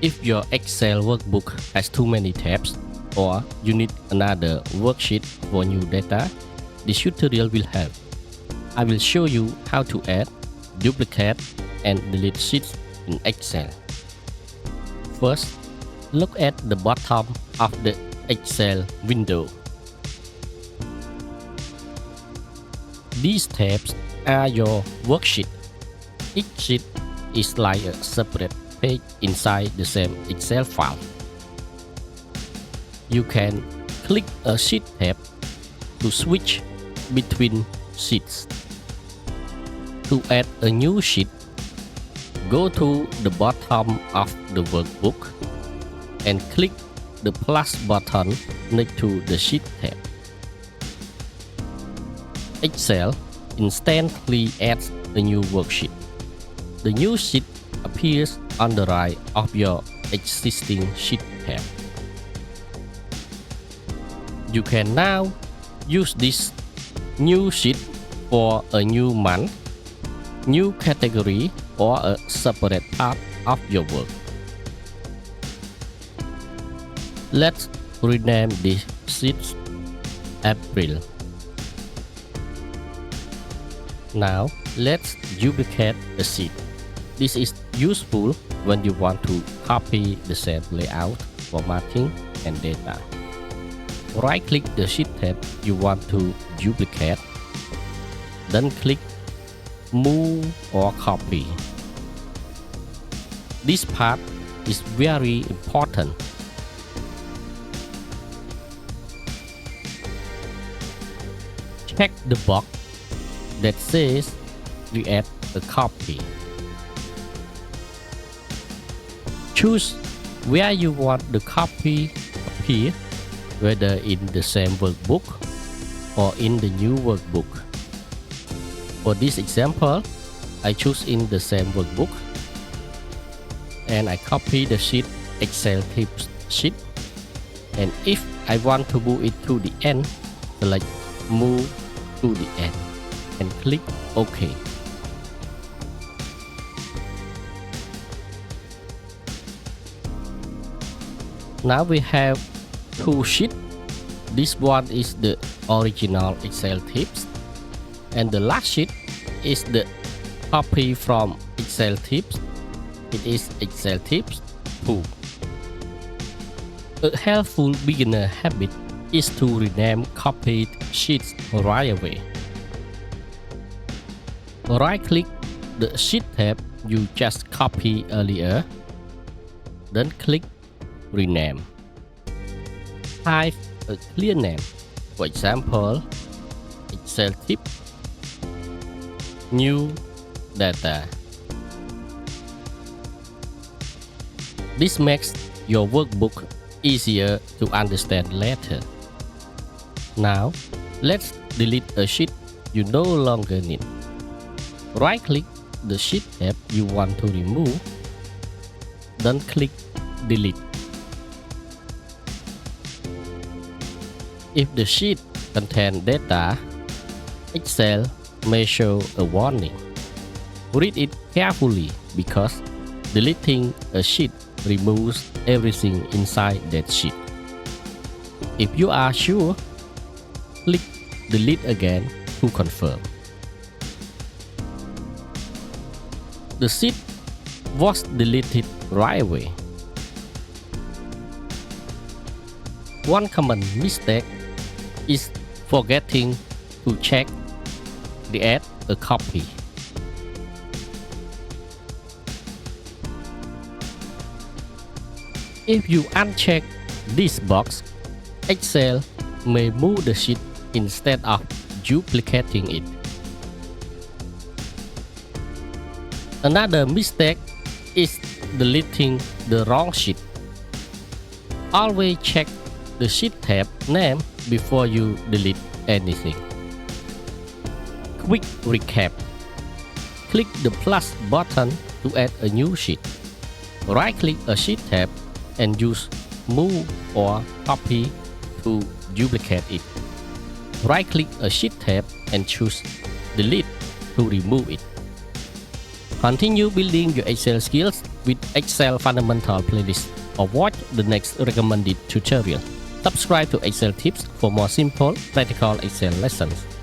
If your Excel workbook has too many tabs or you need another worksheet for new data, this tutorial will help. I will show you how to add, duplicate, and delete sheets in Excel. First, look at the bottom of the Excel window. These tabs are your worksheet. Each sheet is like a separate page inside the same Excel file. You can click a sheet tab to switch between sheets. To add a new sheet, go to the bottom of the workbook and click the plus button next to the sheet tab. Excel instantly adds a new worksheet. The new sheet appears on the right of your existing sheet tab. You can now use this new sheet for a new month, new category, or a separate part of your work. Let's rename this sheet April. Now let's duplicate the sheet. This is useful when you want to copy the same layout, formatting, and data. Right-click the sheet tab you want to duplicate, then click Move or Copy. This part is very important. Check the box that says Create a copy. Choose where you want the copy appear, whether in the same workbook or in the new workbook. For this example, I choose in the same workbook and I copy the sheet XcelTips sheet, and if I want to move it to the end, select Move to the end and click OK. Now we have two sheets. This one is the original XcelTips, and the last sheet is the copy from XcelTips. It is XcelTips 2. A helpful beginner habit is to rename copied sheets right away. Right-click the sheet tab you just copied earlier, then click Rename. Type a clear name, for example, XcelTips New Data. This makes your workbook easier to understand later. Now, let's delete a sheet you no longer need. Right-click the sheet tab you want to remove, then click Delete. If the sheet contains data, Excel may show a warning. Read it carefully because deleting a sheet removes everything inside that sheet. If you are sure, click Delete again to confirm. The sheet was deleted right away. One common mistake is forgetting to check Create a copy. If you uncheck this box, Excel may move the sheet instead of duplicating it. Another mistake is deleting the wrong sheet. Always check the sheet tab name before you delete anything. Quick recap. Click the plus button to add a new sheet. Right-click a sheet tab and use Move or Copy to duplicate it. Right-click a sheet tab and choose Delete to remove it. Continue building your Excel skills with Excel Fundamental playlist or watch the next recommended tutorial. Subscribe to Excel Tips for more simple, practical Excel lessons.